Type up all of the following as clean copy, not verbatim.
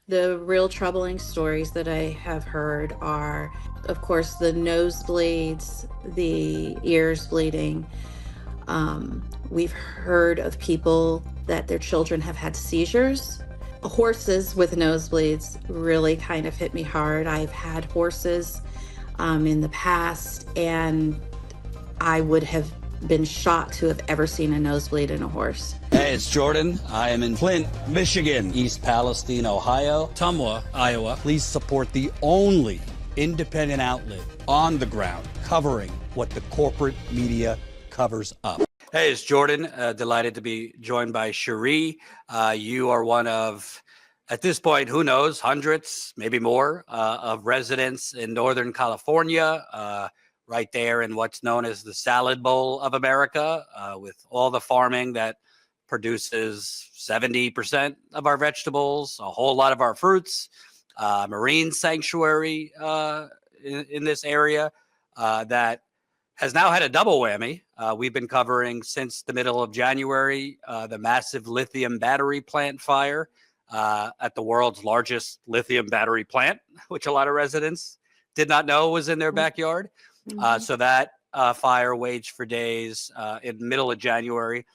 The real troubling stories that I have heard are, of course, the nosebleeds, the ears bleeding. We've heard of people that their children have had seizures. Horses with nosebleeds really kind of hit me hard. I've had horses in the past, and I would have been shocked to have ever seen a nosebleed in a horse. Hey, it's Jordan. I am in Flint, Michigan, East Palestine, Ohio, Tumwa, Iowa. Please support the only independent outlet on the ground covering what the corporate media covers up. Hey, it's Jordan. Delighted to be joined by Cherie. You are one of, at this point, who knows, hundreds, maybe more, of residents in Northern California, right there in what's known as the salad bowl of America, with all the farming that produces 70% of our vegetables, a whole lot of our fruits, marine sanctuary in this area that has now had a double whammy. We've been covering since the middle of January the massive lithium battery plant fire at the world's largest lithium battery plant, which a lot of residents did not know was in their backyard. So that fire waged for days in the middle of January,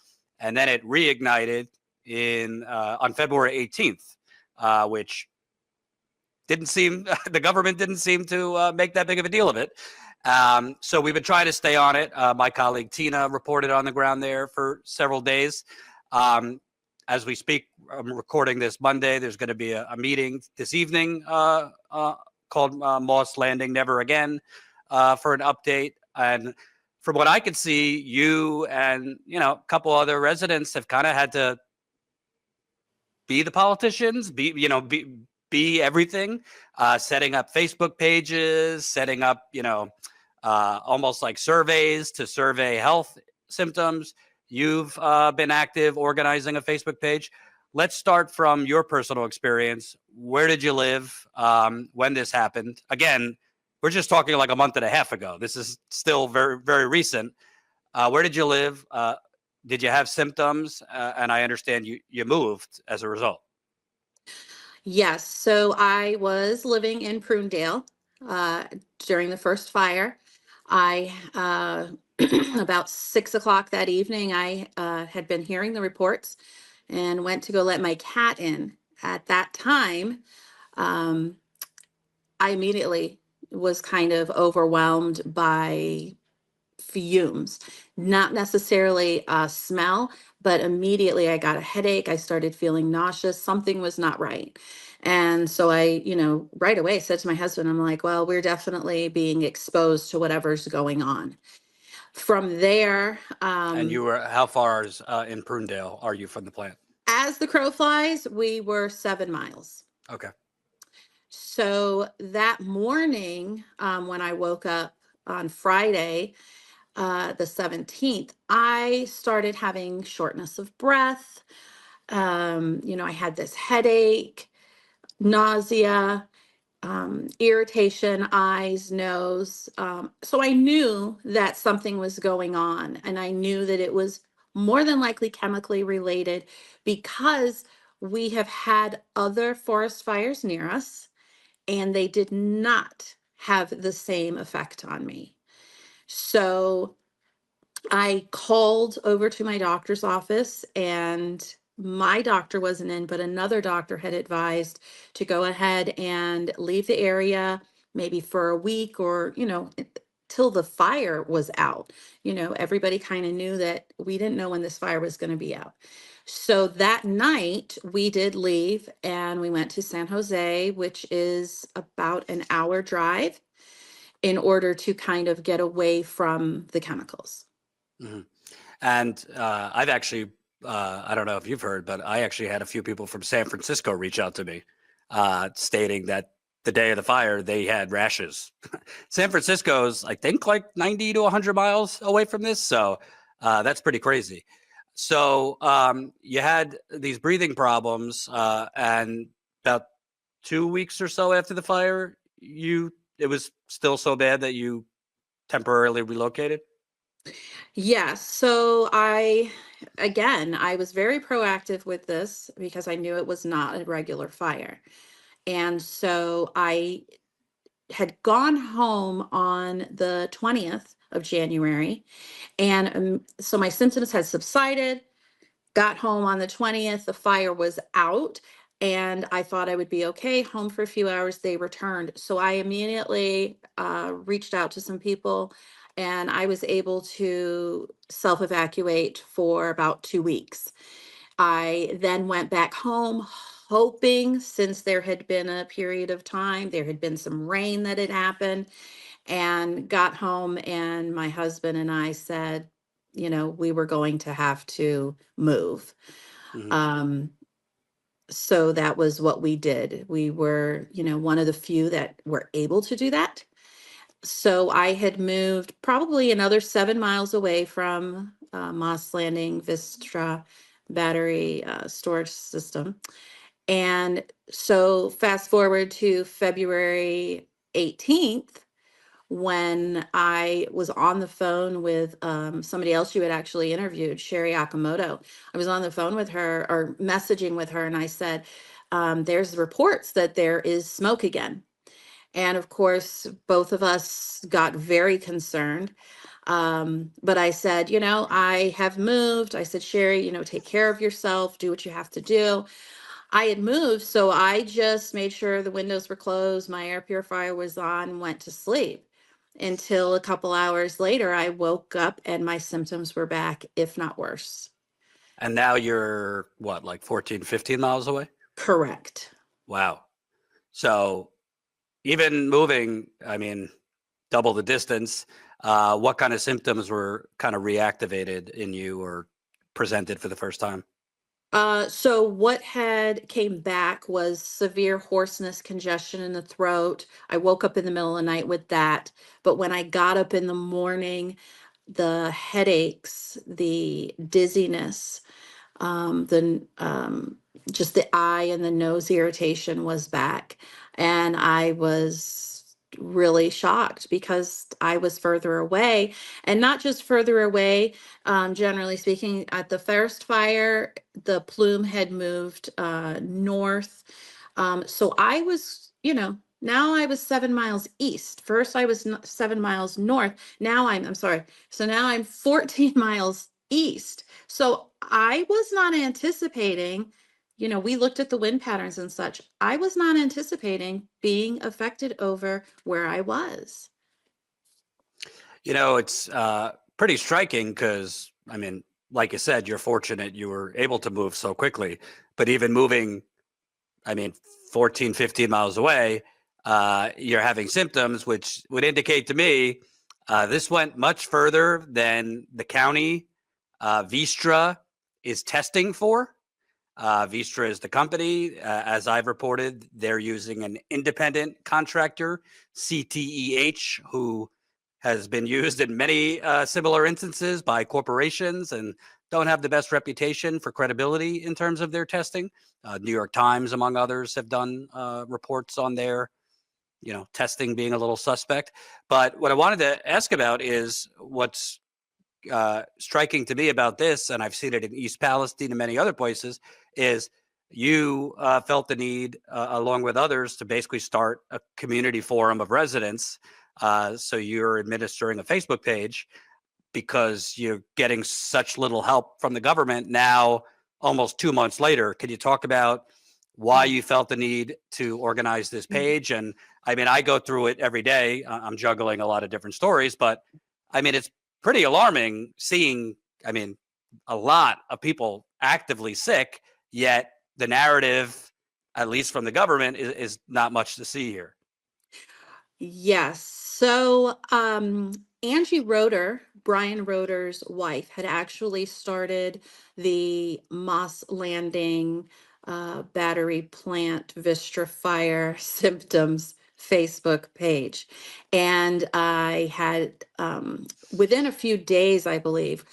and then it reignited on February 18th, which didn't seem, the government didn't seem to make that big of a deal of it. So we've been trying to stay on it. My colleague Tina reported on the ground there for several days. As we speak, I'm recording this Monday. There's going to be a meeting this evening called Moss Landing Never Again for an update. And from what I could see, you and a couple other residents have kind of had to be the politicians, be everything, setting up Facebook pages, setting up almost like surveys to survey health symptoms. You've been active organizing a Facebook page. Let's start from your personal experience. Where did you live when this happened? Again, we're just talking like a month and a half ago. This is still very, very recent. Where did you live? Did you have symptoms? And I understand you moved as a result. Yes, so I was living in Prunedale during the first fire. I about 6 o'clock that evening, I had been hearing the reports and went to go let my cat in. At that time, I immediately was kind of overwhelmed by fumes, not necessarily a smell, but immediately I got a headache. I started feeling nauseous. Something was not right. And so I, right away said to my husband, I'm like, well, we're definitely being exposed to whatever's going on. From there, And you were, how far in Prunedale are you from the plant? as the crow flies, we were 7 miles. Okay. So that morning, when I woke up on Friday, the 17th, I started having shortness of breath. I had this headache, nausea, irritation, eyes, nose. So I knew that something was going on, and I knew that it was more than likely chemically related because we have had other forest fires near us, and they did not have the same effect on me. So I called over to my doctor's office, and my doctor wasn't in, but another doctor had advised to go ahead and leave the area maybe for a week or, till the fire was out. Everybody kind of knew that we didn't know when this fire was going to be out. So that night we did leave and we went to San Jose, which is about an hour drive, in order to kind of get away from the chemicals. Mm-hmm. And I've actually, I don't know if you've heard, but I actually had a few people from San Francisco reach out to me stating that the day of the fire, they had rashes. San Francisco's, I think, like 90 to 100 miles away from this. So that's pretty crazy. So you had these breathing problems, and about 2 weeks or so after the fire, it was still so bad that you temporarily relocated? Yes. So I was very proactive with this because I knew it was not a regular fire. And so I had gone home on the 20th of January. And so my symptoms had subsided, got home on the 20th, the fire was out, and I thought I would be okay, home for a few hours, they returned. So I immediately reached out to some people, and I was able to self-evacuate for about 2 weeks. I then went back home, hoping, since there had been a period of time, there had been some rain that had happened, and got home, and my husband and I said, we were going to have to move. Mhm. Um, so that was what we did. We were, one of the few that were able to do that. So I had moved probably another 7 miles away from Moss Landing Vistra battery storage system. And so fast forward to February 18th, when I was on the phone with somebody else you had actually interviewed, Sherry Akamoto. I was on the phone with her or messaging with her, and I said, there's reports that there is smoke again. And of course, both of us got very concerned. But I said, I have moved. I said, Sherry, take care of yourself, do what you have to do. I had moved, so I just made sure the windows were closed, my air purifier was on, went to sleep. Until a couple hours later, I woke up and my symptoms were back, if not worse. And now you're what, like 14, 15 miles away? Correct. Wow. So even moving, I mean, double the distance, what kind of symptoms were kind of reactivated in you or presented for the first time? So what had came back was severe hoarseness, congestion in the throat. I woke up in the middle of the night with that. But when I got up in the morning, the headaches, the dizziness, the just the eye and the nose irritation was back, and I was really shocked because I was further away, and not just further away. Generally speaking, at the first fire, the plume had moved north, so I was, now I was 7 miles east. First, I was 7 miles north. Now I'm sorry. So now I'm 14 miles east. So I was not anticipating, we looked at the wind patterns and such. I was not anticipating being affected over where I was. It's pretty striking because, I mean, like you said, you're fortunate you were able to move so quickly. But even moving, I mean, 14, 15 miles away, you're having symptoms, which would indicate to me this went much further than the county Vistra is testing for. Vistra is the company. As I've reported, they're using an independent contractor, CTEH, who has been used in many similar instances by corporations and don't have the best reputation for credibility in terms of their testing. New York Times, among others, have done reports on their, testing being a little suspect. But what I wanted to ask about is what's striking to me about this, and I've seen it in East Palestine and many other places, is you felt the need, along with others, to basically start a community forum of residents. So you're administering a Facebook page because you're getting such little help from the government now, almost 2 months later. Can you talk about why you felt the need to organize this page? And I mean, I go through it every day. I'm juggling a lot of different stories, but I mean, it's pretty alarming seeing, I mean, a lot of people actively sick, yet the narrative, at least from the government, is not much to see here. Yes. So Angie Roeder, Brian Roeder's wife, had actually started the Moss Landing battery plant Vistra fire symptoms Facebook page. And I had, within a few days, I believe,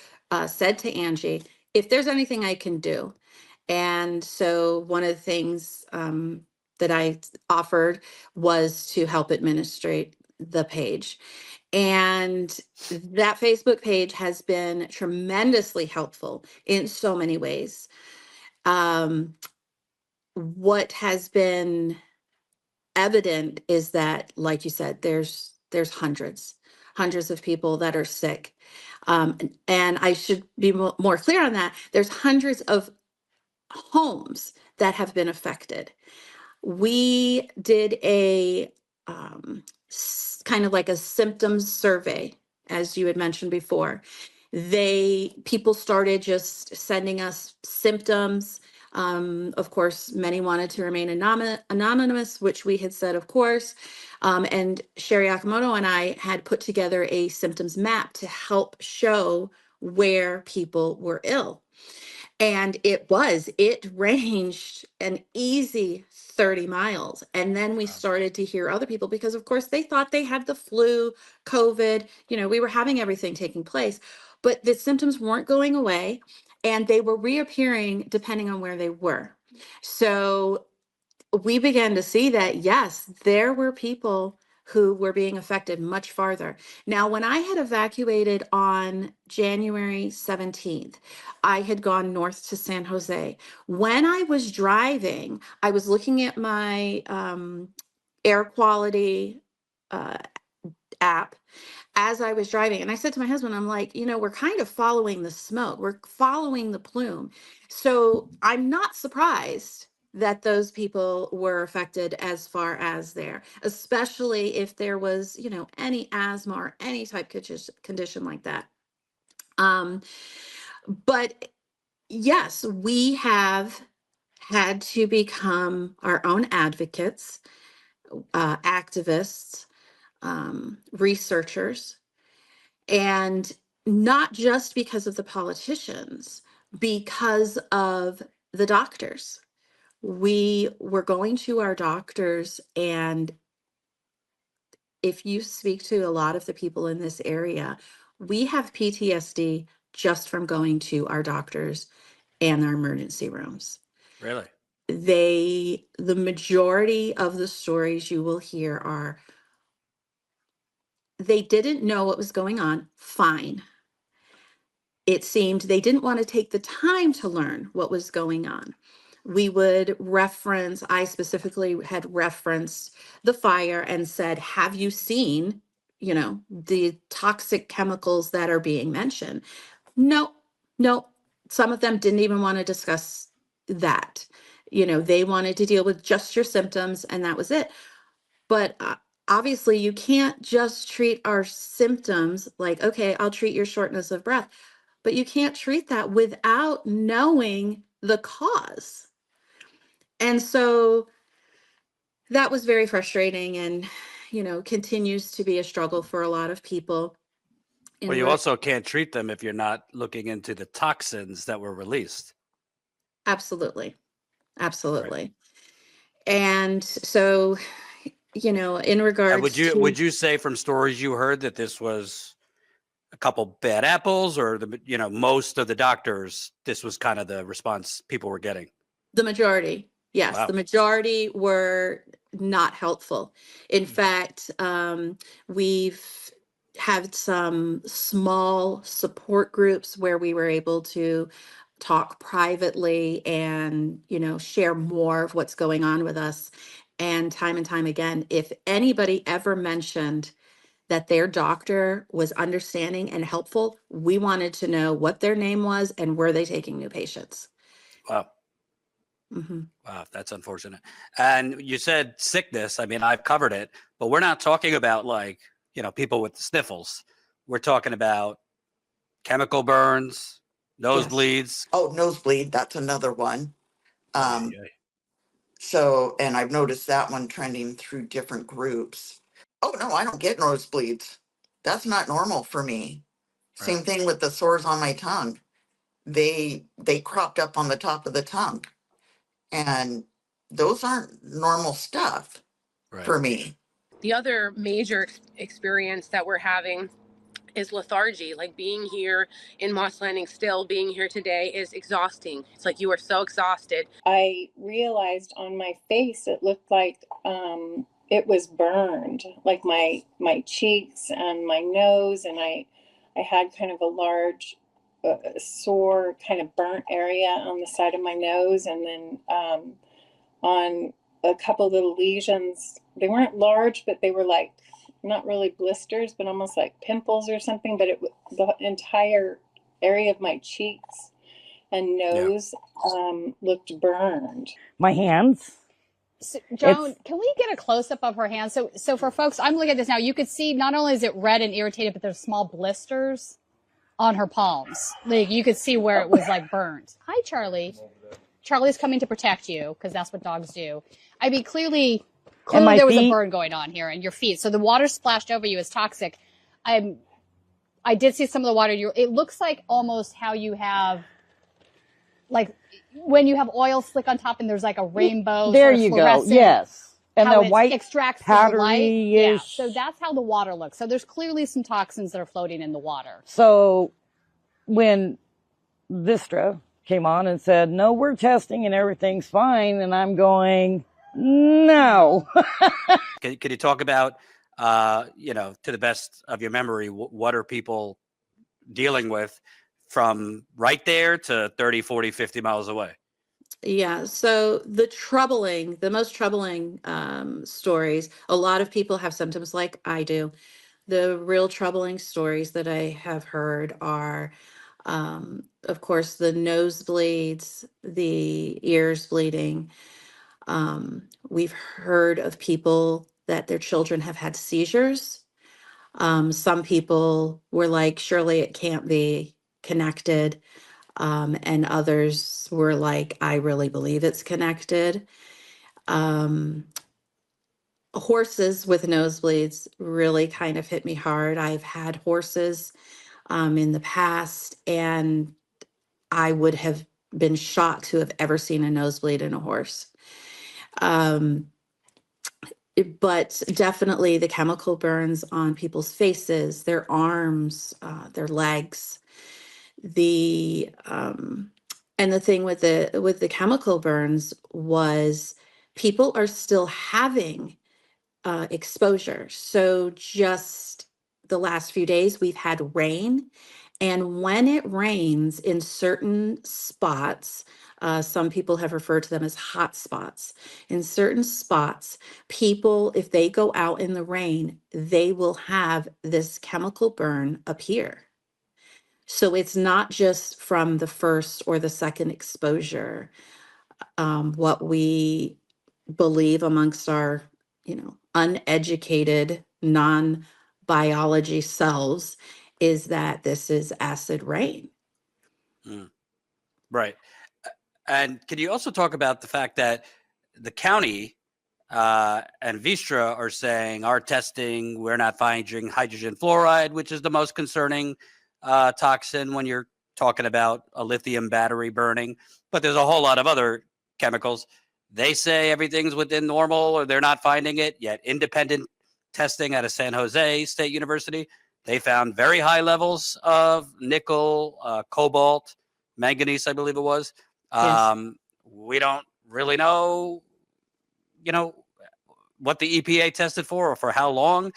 said to Angie, if there's anything I can do. And so one of the things that I offered was to help administrate the page. And that Facebook page has been tremendously helpful in so many ways. What has been evident is that, like you said, there's hundreds of people that are sick. And I should be more clear on that. There's hundreds of homes that have been affected. We did a kind of like a symptoms survey, as you had mentioned before. People started just sending us symptoms. Of course, many wanted to remain anonymous, which we had said, of course. And Sherry Akamoto and I had put together a symptoms map to help show where people were ill. And it ranged an easy 30 miles. And then we started to hear other people because, of course, they thought they had the flu, COVID, we were having everything taking place, but the symptoms weren't going away and they were reappearing depending on where they were. So we began to see that, yes, there were people who were being affected much farther. Now, when I had evacuated on January 17th, I had gone north to San Jose. When I was driving, I was looking at my air quality uh, app as I was driving. And I said to my husband, I'm like, we're kind of following the smoke, we're following the plume. So I'm not surprised that those people were affected as far as there, especially if there was, any asthma or any type condition like that. But yes, we have had to become our own advocates, activists, researchers, and not just because of the politicians, because of the doctors. We were going to our doctors, and if you speak to a lot of the people in this area, we have PTSD just from going to our doctors and our emergency rooms. Really? The majority of the stories you will hear are, they didn't know what was going on. Fine. It seemed they didn't want to take the time to learn what was going on. I specifically had referenced the fire and said, have you seen, the toxic chemicals that are being mentioned? No, no. Some of them didn't even want to discuss that. They wanted to deal with just your symptoms and that was it. But obviously, you can't just treat our symptoms like, okay, I'll treat your shortness of breath. But you can't treat that without knowing the cause. And so that was very frustrating and, continues to be a struggle for a lot of people. Well, you also can't treat them if you're not looking into the toxins that were released. Absolutely. Absolutely. Right. And so, in And regards to, would you say from stories you heard that this was a couple bad apples, or most of the doctors, this was kind of the response people were getting? the majority, yes, Wow. the majority were not helpful. In fact, we've had some small support groups where we were able to talk privately and, share more of what's going on with us. And time again, if anybody ever mentioned that their doctor was understanding and helpful, we wanted to know what their name was and were they taking new patients. Wow. Mm-hmm. Wow, that's unfortunate. And you said sickness. I mean, I've covered it, but we're not talking about people with the sniffles. We're talking about chemical burns, Yes. nosebleeds. Oh, nosebleed, that's another one. Ay, Um, ay, ay. and I've noticed that one trending through different groups. Oh no, I don't get nosebleeds. That's not normal for me. Right, Same thing with the sores on my tongue. They cropped up on the top of the tongue. And those aren't normal stuff right. for me. The other major experience that we're having is lethargy. Like being here in Moss Landing, still being here today, is exhausting. It's like you are so exhausted. I realized on my face it looked like it was burned, like my cheeks and my nose, and I had kind of a large sore kind of burnt area on the side of my nose, and then on a couple little lesions. They weren't large, but they were like not really blisters, but almost like pimples or something. But the entire area of my cheeks and nose looked burned. My hands. So, Joan, can we get a close up of her hand? So for folks, I'm looking at this now. You could see not only is it red and irritated, but there's small blisters on her palms. Like you could see where it was like burnt. Hi, Charlie. Charlie's coming to protect you because that's what dogs do. I mean, clearly there was a burn going on here in your feet. So the water splashed over you is toxic. I did see some of the water. It looks like almost how you have, like when you have oil slick on top and there's like a rainbow. There you go. Yes. And the white extracts powdery light. Yeah. So that's how the water looks. So there's clearly some toxins that are floating in the water. So when Vistra came on and said, no, we're testing and everything's fine. And I'm going, no. Can you talk about, to the best of your memory, what are people dealing with from right there to 30, 40, 50 miles away? Yeah. So the most troubling stories, a lot of people have symptoms like I do. The real troubling stories that I have heard are, of course, the nosebleeds, the ears bleeding. We've heard of people that their children have had seizures. Some people were like, surely it can't be connected. And others were like, I really believe it's connected. Horses with nosebleeds really kind of hit me hard. I've had horses in the past, and I would have been shocked to have ever seen a nosebleed in a horse. But definitely the chemical burns on people's faces, their arms, their legs. And the thing with the chemical burns was people are still having exposure. So just the last few days we've had rain, and when it rains in certain spots, some people have referred to them as hot spots. In certain spots, people, if they go out in the rain, they will have this chemical burn appear. So it's not just from the first or the second exposure. What we believe amongst our, uneducated, non-biology selves is that this is acid rain. Right. And can you also talk about the fact that the county and Vistra are saying our testing, we're not finding hydrogen fluoride, which is the most concerning toxin when you're talking about a lithium battery burning, but there's a whole lot of other chemicals. They say everything's within normal or they're not finding it, yet independent testing out of San Jose State University, they found very high levels of nickel, cobalt, manganese, I believe it was. Yes. We don't really know, what the EPA tested for or for how long.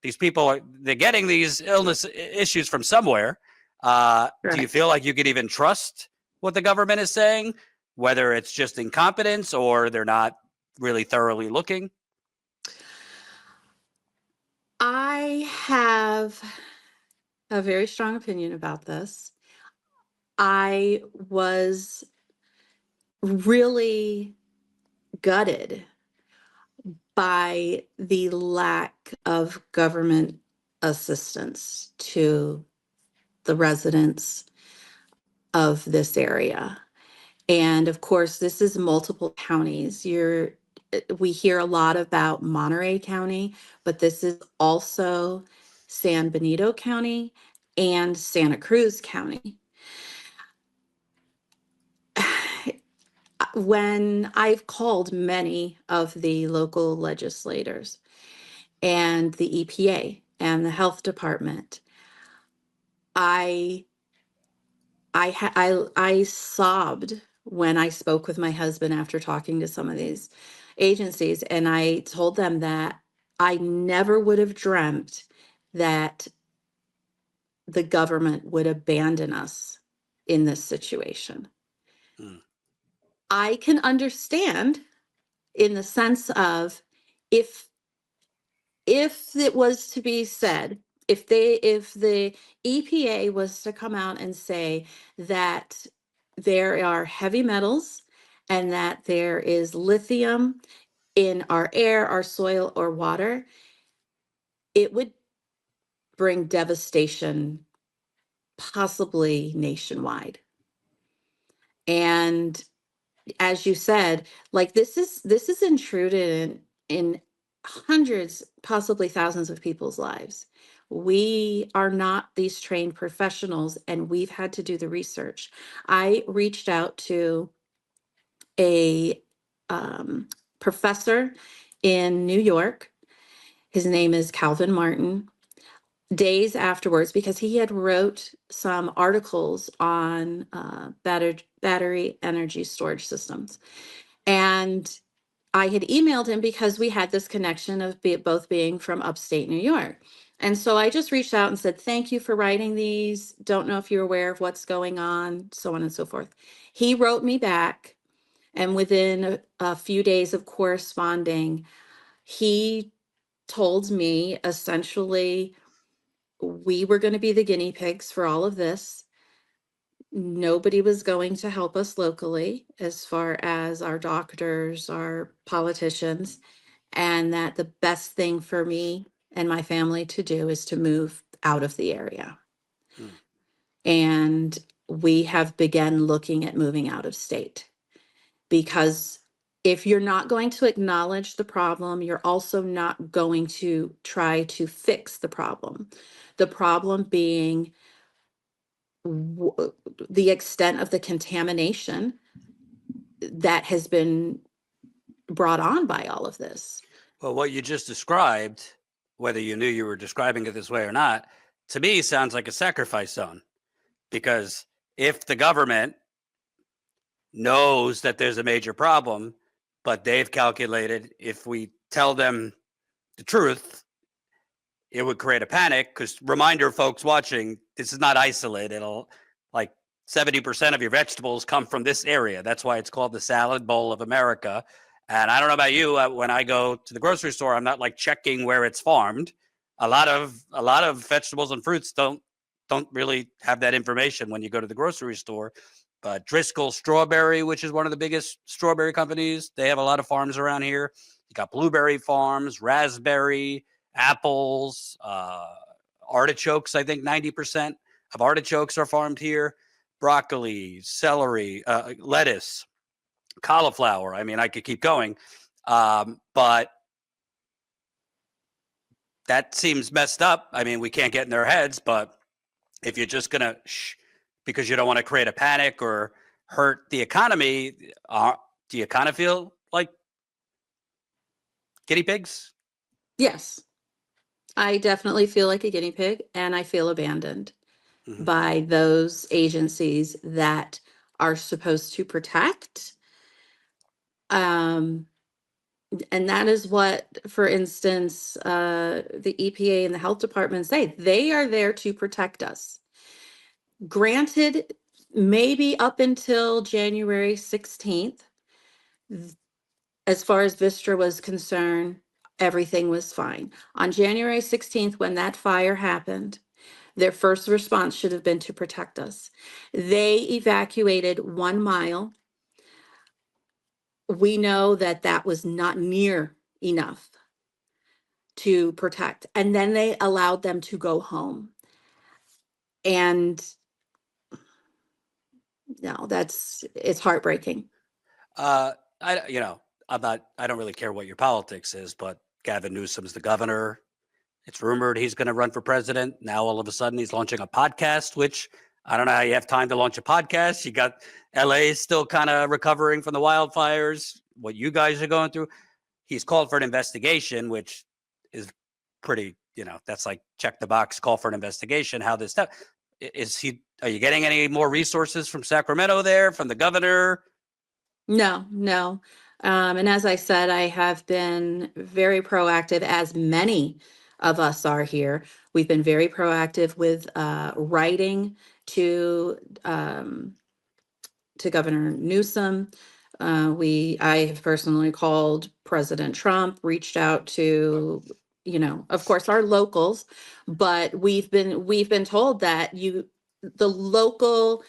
These people they're getting these illness issues from somewhere. Right. Do you feel like you could even trust what the government is saying, whether it's just incompetence or they're not really thoroughly looking? I have a very strong opinion about this. I was really gutted by the lack of government assistance to the residents of this area. And of course, this is multiple counties. We hear a lot about Monterey County, but this is also San Benito County and Santa Cruz County. When I've called many of the local legislators and the EPA and the health department, I sobbed when I spoke with my husband after talking to some of these agencies, and I told them that I never would have dreamt that the government would abandon us in this situation. I can understand in the sense of, if it was to be said, if the EPA was to come out and say that there are heavy metals and that there is lithium in our air, our soil, or water, it would bring devastation, possibly nationwide. And as you said, like, this is intruded in hundreds, possibly thousands of people's lives. We are not these trained professionals, and we've had to do the research. I reached out to a professor in New York. His name is Calvin Martin. Days afterwards, because he had wrote some articles on battery energy storage systems. And I had emailed him because we had this connection of both being from upstate New York. And so I just reached out and said, thank you for writing these. Don't know if you're aware of what's going on, so on and so forth. He wrote me back, and within a few days of corresponding, he told me essentially we were going to be the guinea pigs for all of this. Nobody was going to help us locally, as far as our doctors, our politicians, and that the best thing for me and my family to do is to move out of the area. And we have begun looking at moving out of state, because if you're not going to acknowledge the problem, you're also not going to try to fix the problem. The problem being the extent of the contamination that has been brought on by all of this. Well, what you just described, whether you knew you were describing it this way or not, to me sounds like a sacrifice zone. Because if the government knows that there's a major problem, but they've calculated if we tell them the truth, it would create a panic. Because reminder, folks watching, this is not isolated. It'll, like, 70% of your vegetables come from this area. That's why it's called the salad bowl of America. And I don't know about you, when I go to the grocery store, I'm not like checking where it's farmed. A lot of vegetables and fruits don't really have that information when you go to the grocery store. But Driscoll Strawberry, which is one of the biggest strawberry companies, they have a lot of farms around here. You got blueberry farms, raspberry, apples, artichokes. I think 90% of artichokes are farmed here. Broccoli, celery, lettuce, cauliflower. I mean, I could keep going. But that seems messed up. I mean, we can't get in their heads, but if you're just going to because you don't want to create a panic or hurt the economy, do you kind of feel like guinea pigs? Yes, I definitely feel like a guinea pig, and I feel abandoned by those agencies that are supposed to protect. And that is what, for instance, the EPA and the health department say. They are there to protect us. Granted, maybe up until January 16th, as far as Vistra was concerned, everything was fine. On January 16th, when that fire happened, their first response should have been to protect us. They evacuated 1 mile. We know that that was not near enough to protect. And then they allowed them to go home. And no, it's heartbreaking. I don't really care what your politics is, but Gavin Newsom's the governor. It's rumored he's going to run for president. Now, all of a sudden, he's launching a podcast, which I don't know how you have time to launch a podcast. You got LA still kind of recovering from the wildfires, what you guys are going through. He's called for an investigation, which is pretty, that's like check the box, call for an investigation. How this stuff are you getting any more resources from Sacramento there, from the governor? No. And as I said, I have been very proactive, as many of us are here. We've been very proactive with writing to Governor Newsom. I have personally called President Trump, reached out to, of course, our locals, but we've been told that the local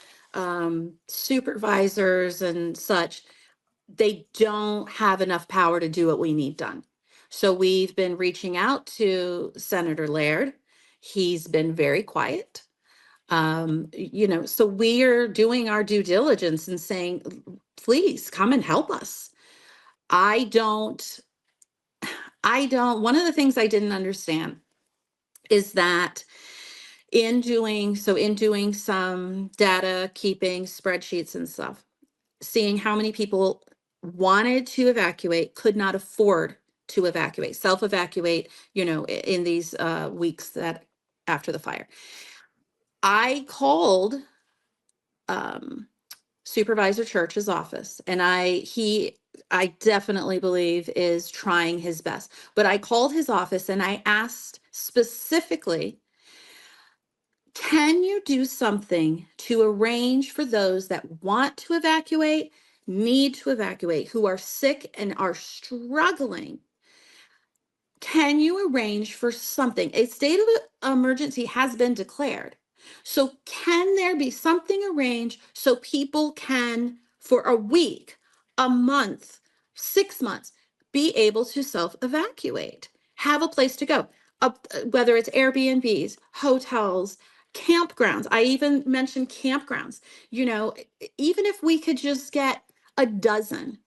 supervisors and such, they don't have enough power to do what we need done. So we've been reaching out to Senator Laird. He's been very quiet. So we are doing our due diligence and saying, please come and help us. I don't, one of the things I didn't understand is that in doing some data keeping spreadsheets and stuff, seeing how many people wanted to evacuate, could not afford to evacuate, self-evacuate, in these weeks that after the fire. I called Supervisor Church's office, and I definitely believe is trying his best. But I called his office and I asked specifically, can you do something to arrange for those that want to evacuate, need to evacuate, who are sick and are struggling? Can you arrange for something? A state of emergency has been declared. So can there be something arranged so people can, for a week, a month, 6 months, be able to self-evacuate, have a place to go, whether it's Airbnbs, hotels, campgrounds. I even mentioned campgrounds. Even if we could just get a dozen.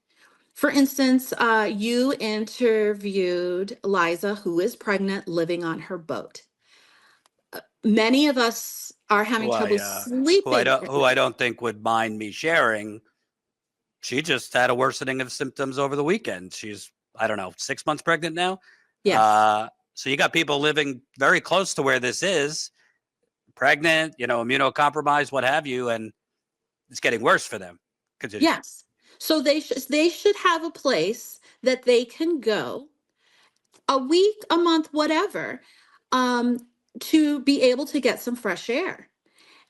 For instance, you interviewed Liza, who is pregnant, living on her boat. Many of us are having trouble sleeping. Who I don't think would mind me sharing. She just had a worsening of symptoms over the weekend. She's, I don't know, 6 months pregnant now. Yes. So you got people living very close to where this is, pregnant, immunocompromised, what have you, and it's getting worse for them. Continue. Yes. So they should have a place that they can go a week, a month, whatever, to be able to get some fresh air.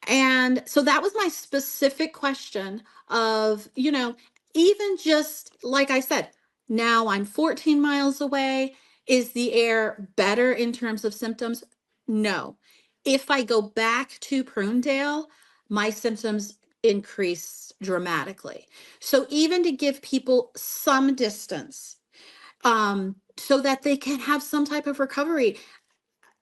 And so that was my specific question of, even just like I said, now I'm 14 miles away. Is the air better in terms of symptoms? No. If I go back to Prunedale, my symptoms increase dramatically. So even to give people some distance, so that they can have some type of recovery.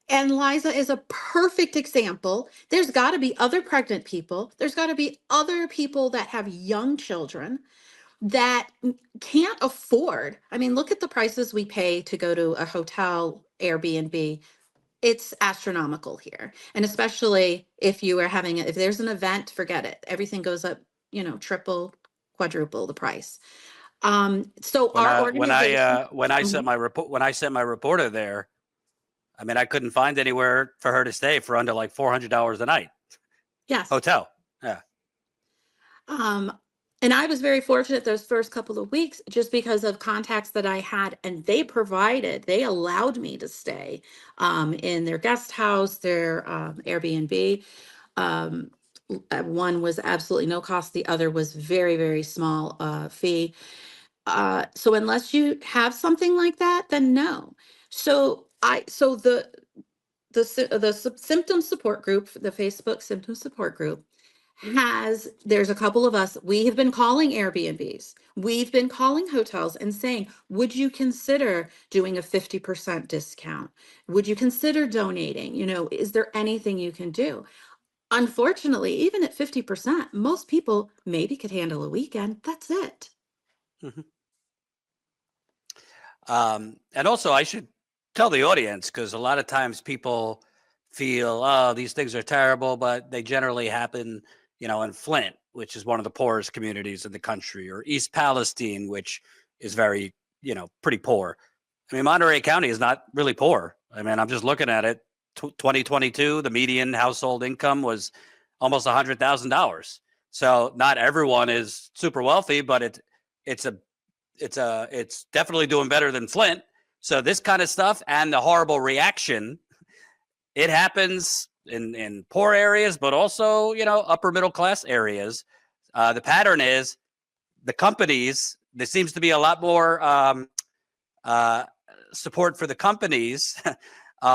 And Liza is a perfect example. There's got to be other pregnant people. There's got to be other people that have young children that can't afford. I mean, look at the prices we pay to go to a hotel, Airbnb. It's astronomical here. And especially if if there's an event, forget it. Everything goes up, triple, quadruple the price. So our organization. When I sent my reporter there, I mean, I couldn't find anywhere for her to stay for under like $400 a night. Yes. Hotel. Yeah. And I was very fortunate those first couple of weeks just because of contacts that I had, and they allowed me to stay in their guest house, their Airbnb. One was absolutely no cost. The other was very, very small fee. So unless you have something like that, then no. So the symptom support group, the Facebook symptom support group, there's a couple of us, we have been calling Airbnbs, we've been calling hotels and saying, would you consider doing a 50% discount? Would you consider donating? Is there anything you can do? Unfortunately, even at 50%, most people maybe could handle a weekend. That's it. Mm-hmm. And also, I should tell the audience, because a lot of times people feel, oh, these things are terrible, but they generally happen, in Flint, which is one of the poorest communities in the country, or East Palestine, which is very, pretty poor. I mean, Monterey County is not really poor. I mean, I'm just looking at it. 2022, the median household income was almost $100,000. So not everyone is super wealthy, but it's definitely doing better than Flint. So this kind of stuff and the horrible reaction, it happens in poor areas, but also, upper middle class areas. The pattern is the companies, there seems to be a lot more support for the companies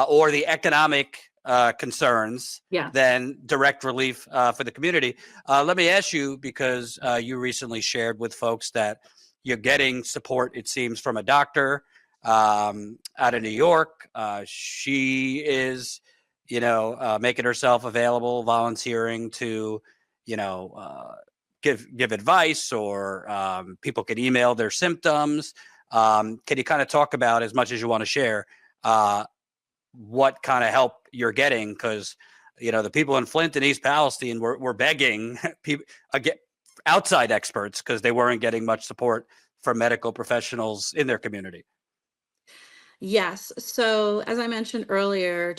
or the economic concerns Yes. than direct relief for the community. Let me ask you, because you recently shared with folks that you're getting support, it seems, from a doctor out of New York. She is, making herself available, volunteering to, give advice, or people can email their symptoms. Can you kind of talk about, as much as you want to share, what kind of help you're getting? Because, the people in Flint and East Palestine were begging people, outside experts, because they weren't getting much support from medical professionals in their community. Yes. So as I mentioned earlier,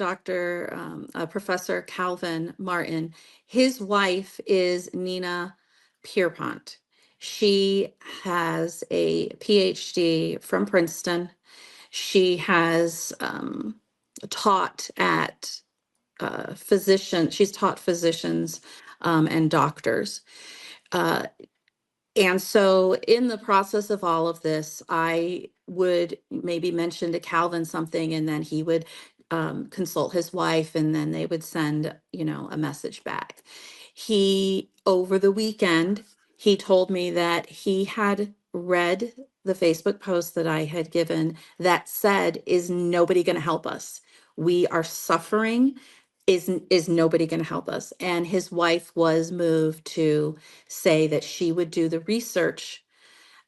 Professor Calvin Martin, his wife is Nina Pierpont. She has a PhD from Princeton. She has taught at she's taught physicians and doctors. And so in the process of all of this, I would maybe mention to Calvin something, and then he would consult his wife, and then they would send, a message back. Over the weekend, he told me that he had read the Facebook post that I had given that said, "Is nobody going to help us? We are suffering. Is nobody going to help us?" And his wife was moved to say that she would do the research.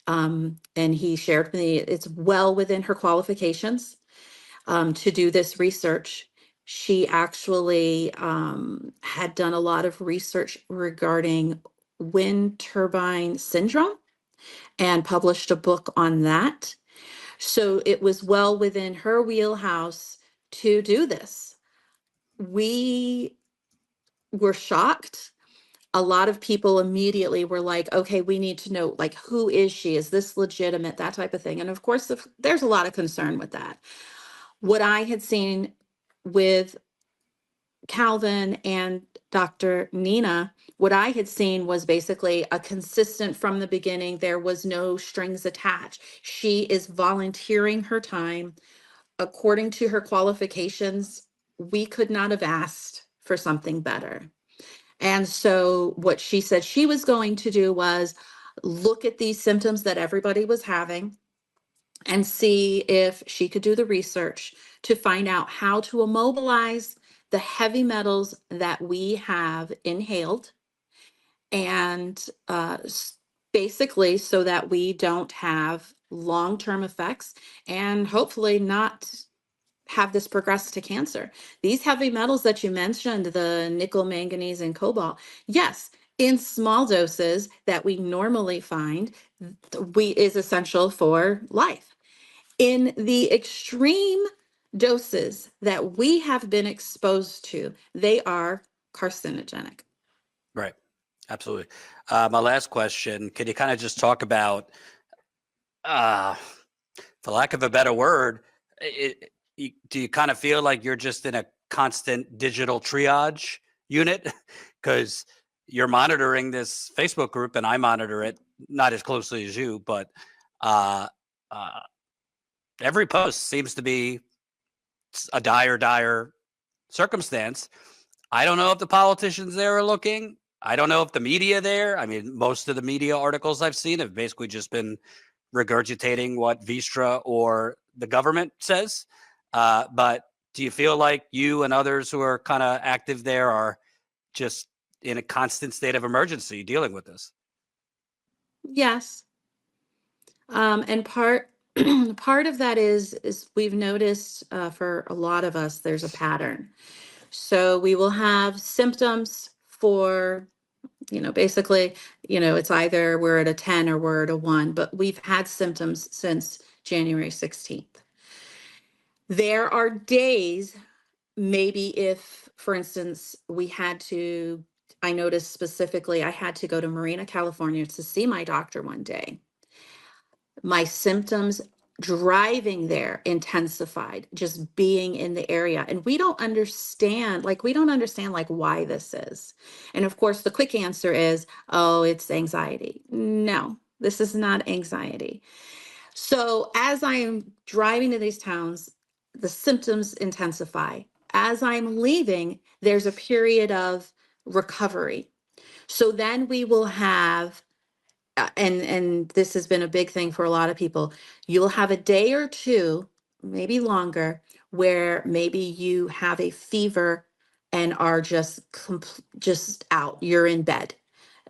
And he shared with me it's well within her qualifications to do this research. She actually had done a lot of research regarding wind turbine syndrome and published a book on that. So it was well within her wheelhouse to do this. We were shocked. A lot of people immediately were like, okay, we need to know, like, who is she? Is this legitimate? That type of thing. And of course, there's a lot of concern with that. What I had seen with Calvin and Dr. Nina, what I had seen was basically a consistent from the beginning. There was no strings attached. She is volunteering her time according to her qualifications. We could not have asked for something better. And so what she said she was going to do was look at these symptoms that everybody was having and see if she could do the research to find out how to immobilize the heavy metals that we have inhaled, and basically so that we don't have long-term effects and hopefully not have this progress to cancer. These heavy metals that you mentioned, the nickel, manganese, and cobalt, yes, in small doses that we normally find, is essential for life. In the extreme doses that we have been exposed to, they are carcinogenic. Right. Absolutely. My last question, can you kind of just talk about, for lack of a better word, do you kind of feel like you're just in a constant digital triage unit? Because you're monitoring this Facebook group, and I monitor it, not as closely as you, but every post seems to be a dire circumstance. I don't know if the politicians there are looking. I don't know if the media there. I mean, most of the media articles I've seen have basically just been regurgitating what Vistra or the government says. But do you feel like you and others who are kind of active there are just in a constant state of emergency dealing with this? Yes. And part of that is we've noticed for a lot of us, there's a pattern. So we will have symptoms for, basically, it's either we're at a 10 or we're at a 1, but we've had symptoms since January 16th. There are days, maybe if, for instance, I noticed specifically, I had to go to Marina, California to see my doctor one day. My symptoms driving there intensified, just being in the area. And we don't understand why this is. And of course, the quick answer is, oh, it's anxiety. No, This is not anxiety. So as I'm driving to these towns, the symptoms intensify. As I'm leaving, there's a period of recovery. So then we will have, and this has been a big thing for a lot of people, you'll have a day or two, maybe longer, where maybe you have a fever and are just out. You're in bed.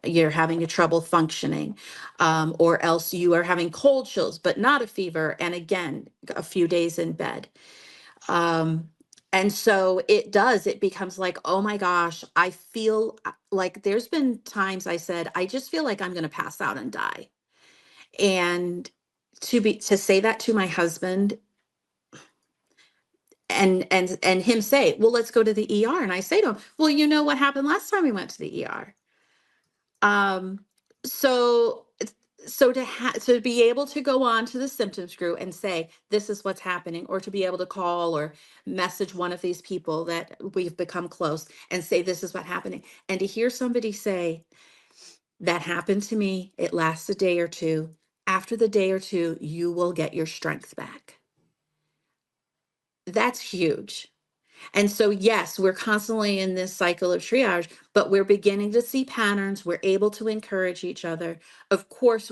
You're having a trouble functioning, or else you are having cold chills, but not a fever. And again, a few days in bed. And so it becomes like, oh my gosh, I feel like there's been times I said, I just feel like I'm going to pass out and die. And to say that to my husband and him say, well, let's go to the ER. And I say to him, well, you know what happened last time we went to the ER? Um, so to be able to go on to the symptoms group and say, this is what's happening, or to be able to call or message one of these people that we've become close and say, this is what's happening. And to hear somebody say, that happened to me, it lasts a day or two. After the day or two, you will get your strength back. That's huge. And so, yes, we're constantly in this cycle of triage, but we're beginning to see patterns. We're able to encourage each other. Of course,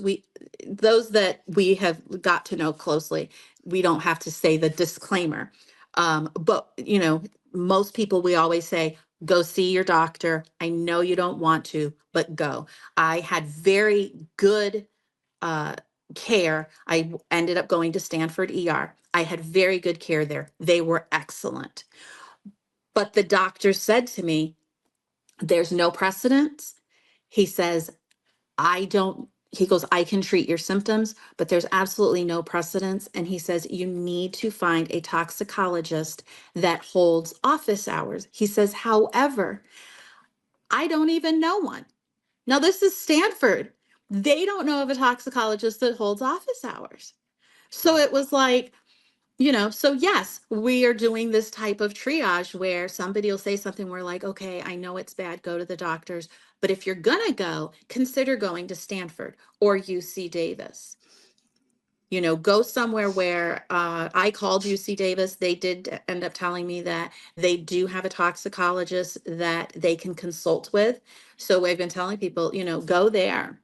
those that we have got to know closely, we don't have to say the disclaimer. But, most people, we always say, go see your doctor. I know you don't want to, but go. I had very good care. I ended up going to Stanford ER. I had very good care there. They were excellent. But the doctor said to me, there's no precedence. He says, he goes, I can treat your symptoms, but there's absolutely no precedence. And he says, you need to find a toxicologist that holds office hours. He says, however, I don't even know one. Now, this is Stanford. They don't know of a toxicologist that holds office hours. So it was like, so yes, we are doing this type of triage where somebody will say something, we're like, okay, I know it's bad, go to the doctors. But if you're gonna go, consider going to Stanford or UC Davis. Go somewhere where I called UC Davis. They did end up telling me that they do have a toxicologist that they can consult with. So I've been telling people, go there.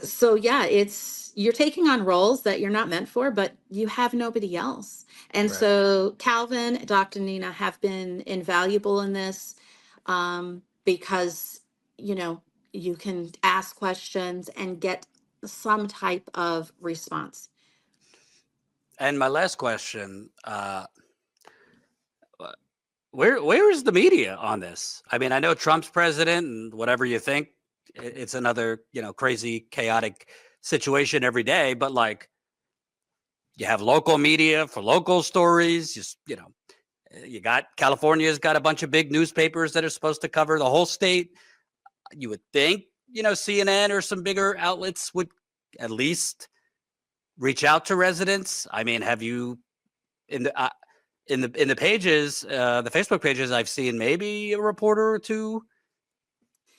So yeah, you're taking on roles that you're not meant for, but you have nobody else. And Right. so Calvin, Dr. Nina have been invaluable in this, because, you can ask questions and get some type of response. And my last question, where is the media on this? I mean, I know Trump's president and whatever you think, it's another, crazy, chaotic situation every day, but like you have local media for local stories, just, you got California's got a bunch of big newspapers that are supposed to cover the whole state. You would think, CNN or some bigger outlets would at least reach out to residents. I mean, have you in the pages, the Facebook pages, I've seen maybe a reporter or two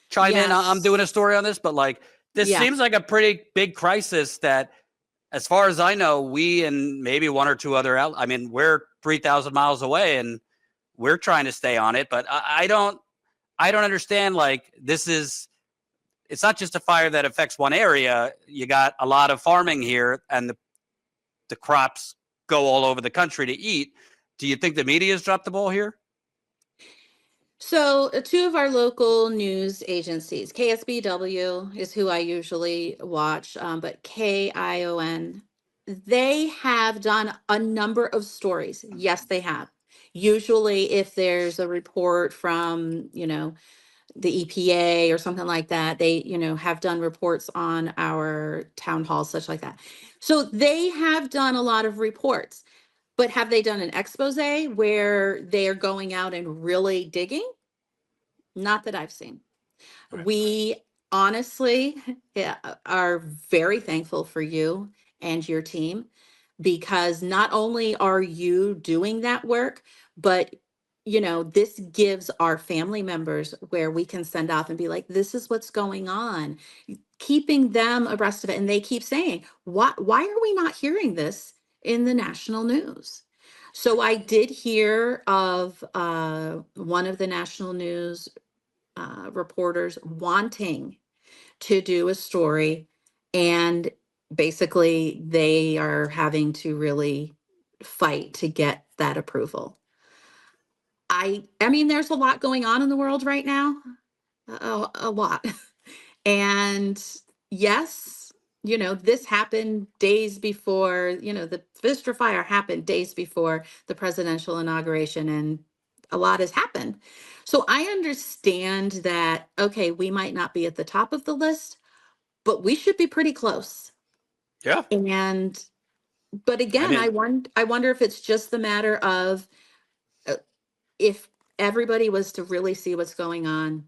chime in. I'm Yes. doing a story on this, but like this Yeah. seems like a pretty big crisis that, as far as I know, we and maybe one or two other I mean, we're 3,000 miles away and we're trying to stay on it, but I don't understand. Like it's not just a fire that affects one area. You got a lot of farming here and the crops go all over the country to eat. Do you think the media has dropped the ball here? So two of our local news agencies, KSBW is who I usually watch, but KION, they have done a number of stories. Yes, they have. Usually if there's a report from, the EPA or something like that, they, have done reports on our town halls, such like that. So they have done a lot of reports. But have they done an expose where they are going out and really digging? Not that I've seen. Right. We honestly are very thankful for you and your team, because not only are you doing that work, but this gives our family members where we can send off and be like, this is what's going on, keeping them abreast of it. And they keep saying, why are we not hearing this in the national news? So I did hear of one of the national news reporters wanting to do a story, and basically they are having to really fight to get that approval. I mean, there's a lot going on in the world right now, a lot. And yes, this happened days before, the Vistra fire happened days before the presidential inauguration, and a lot has happened. So I understand that, okay, we might not be at the top of the list, but we should be pretty close. Yeah. But again, I wonder if it's just the matter of if everybody was to really see what's going on,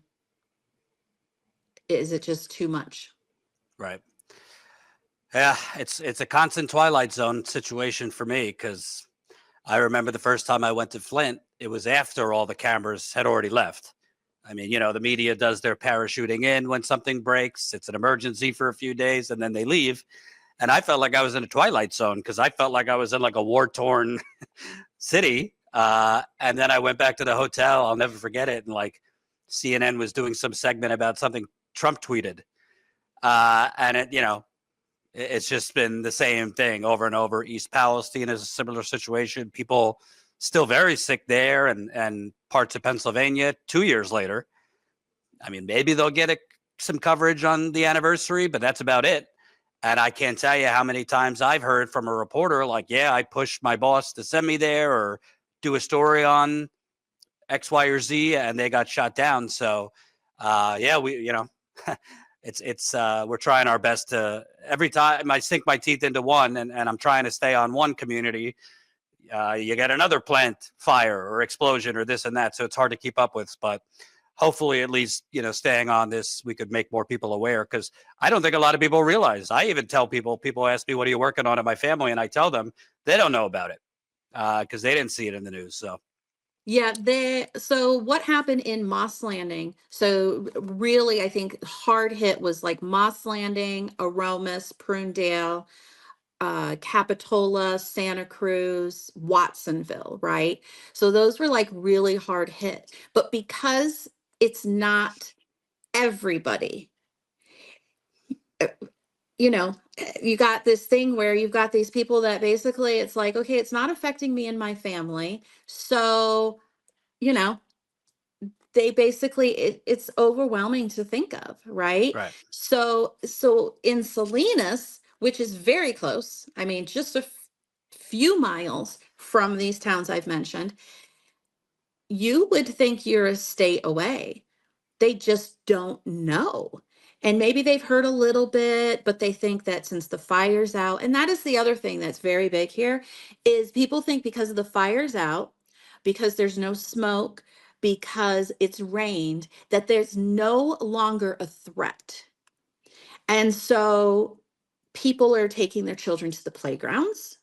is it just too much? Right. Yeah, it's a constant Twilight Zone situation for me, because I remember the first time I went to Flint, it was after all the cameras had already left. I mean, the media does their parachuting in when something breaks. It's an emergency for a few days, and then they leave. And I felt like I was in a Twilight Zone, because I felt like I was in like a war-torn city. And then I went back to the hotel. I'll never forget it. And like CNN was doing some segment about something Trump tweeted. And it's just been the same thing over and over. East Palestine is a similar situation. People still very sick there, and parts of Pennsylvania 2 years later. I mean, maybe they'll get some coverage on the anniversary, but that's about it. And I can't tell you how many times I've heard from a reporter like, yeah, I pushed my boss to send me there or do a story on X, Y, or Z, and they got shot down. So, yeah, we're trying our best to, every time I sink my teeth into one and I'm trying to stay on one community, you get another plant fire or explosion or this and that. So it's hard to keep up with, but hopefully at least, staying on this, we could make more people aware, because I don't think a lot of people realize. I even tell people ask me, what are you working on in my family? And I tell them they don't know about it because they didn't see it in the news. So. Yeah, so what happened in Moss Landing? So really, I think hard hit was like Moss Landing, Aromas, Prunedale, Capitola, Santa Cruz, Watsonville, right? So those were like really hard hit. But because it's not everybody, you got this thing where you've got these people that basically it's like, okay, it's not affecting me and my family. So, they basically, it's overwhelming to think of, right? Right. So in Salinas, which is very close, I mean, just a few miles from these towns I've mentioned, you would think you're a state away. They just don't know. And maybe they've heard a little bit, but they think that since the fire's out, and that is the other thing that's very big here, is people think because of the fire's out, because there's no smoke, because it's rained, that there's no longer a threat. And so people are taking their children to the playgrounds.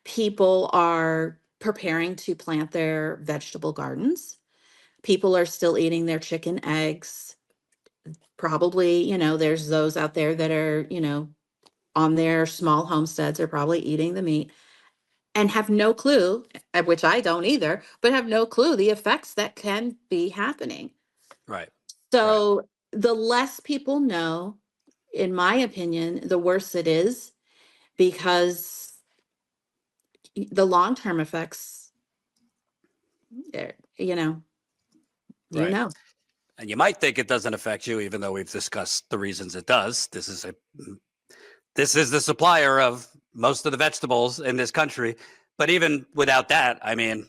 People are preparing to plant their vegetable gardens. People are still eating their chicken, eggs. Probably, there's those out there that are, on their small homesteads are probably eating the meat and have no clue, which I don't either, but have no clue the effects that can be happening. Right. So the less people know, in my opinion, the worse it is, because the long-term effects, you know. And you might think it doesn't affect you, even though we've discussed the reasons it does. This is the supplier of most of the vegetables in this country. But even without that, I mean,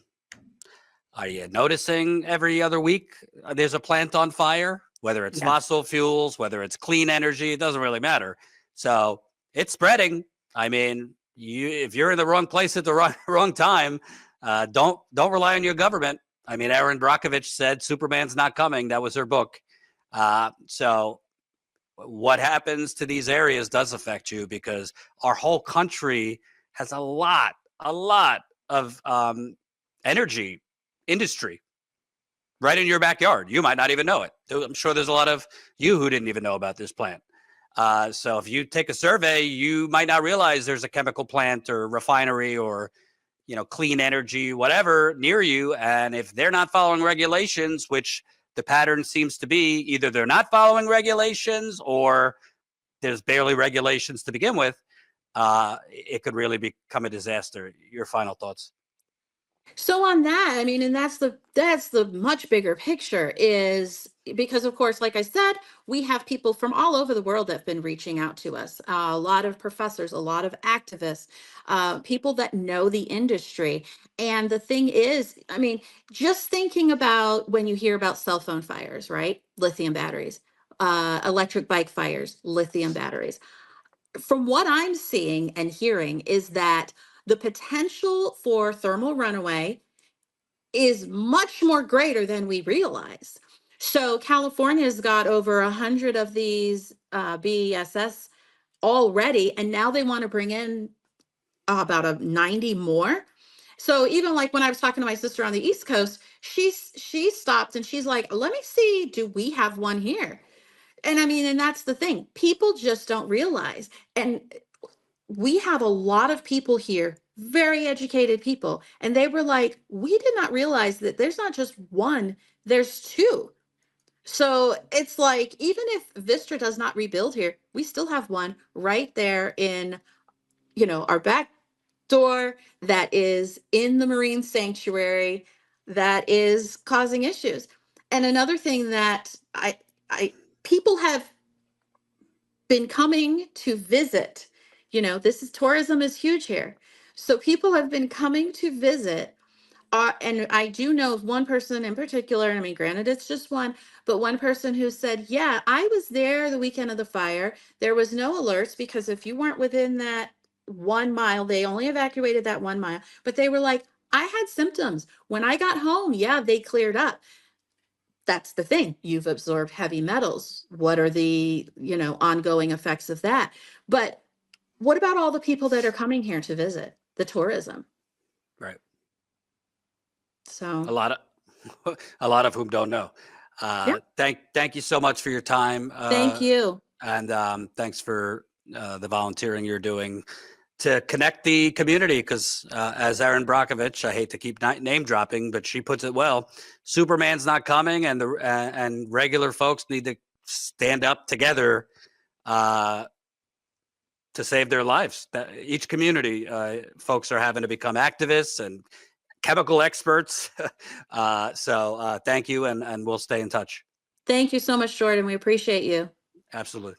are you noticing every other week there's a plant on fire? Whether it's fossil fuels, whether it's clean energy, it doesn't really matter. So it's spreading. I mean, if you're in the wrong place at the wrong time, don't rely on your government. I mean, Erin Brockovich said Superman's not coming. That was her book. So what happens to these areas does affect you, because our whole country has a lot of energy industry. right in your backyard. You might not even know it. I'm sure there's a lot of you who didn't even know about this plant. So if you take a survey, you might not realize there's a chemical plant or refinery or, clean energy, whatever near you. And if they're not following regulations, which the pattern seems to be, either they're not following regulations or there's barely regulations to begin with, it could really become a disaster. Your final thoughts? So on that, I mean, and that's the much bigger picture, is because, of course, like I said, we have people from all over the world that have been reaching out to us. A lot of professors, a lot of activists, people that know the industry. And the thing is, I mean, just thinking about when you hear about cell phone fires, right? Lithium batteries, electric bike fires, lithium batteries. From what I'm seeing and hearing is that the potential for thermal runaway is much more greater than we realize. So California's got over 100 of these BESS already, and now they want to bring in about a 90 more. So even like when I was talking to my sister on the East Coast, she stopped and she's like, "Let me see, do we have one here?" And I mean, and that's the thing. People just don't realize. And we have a lot of people here, very educated people, and they were like, we did not realize that there's not just one, there's two. So it's like, even if Vistra does not rebuild here, we still have one right there in, our back door, that is in the marine sanctuary, that is causing issues. And another thing that I people have been coming to visit. Tourism is huge here. So people have been coming to visit. And I do know of one person in particular. I mean, granted, it's just one, but one person who said, "Yeah, I was there the weekend of the fire. There was no alerts because if you weren't within that 1 mile, they only evacuated that 1 mile. But they were like, I had symptoms. When I got home, yeah, they cleared up." That's the thing. You've absorbed heavy metals. What are the, ongoing effects of that? But what about all the people that are coming here to visit, the tourism? Right. So A lot of a lot of whom don't know. yeah, Thank you so much for your time. thank you. And thanks for the volunteering you're doing to connect the community. Because as Erin Brockovich, I hate to keep name dropping, but she puts it well: Superman's not coming, and and regular folks need to stand up together to save their lives. Each community, folks are having to become activists and chemical experts. So thank you, and we'll stay in touch. Thank you so much, Jordan. We appreciate you. Absolutely.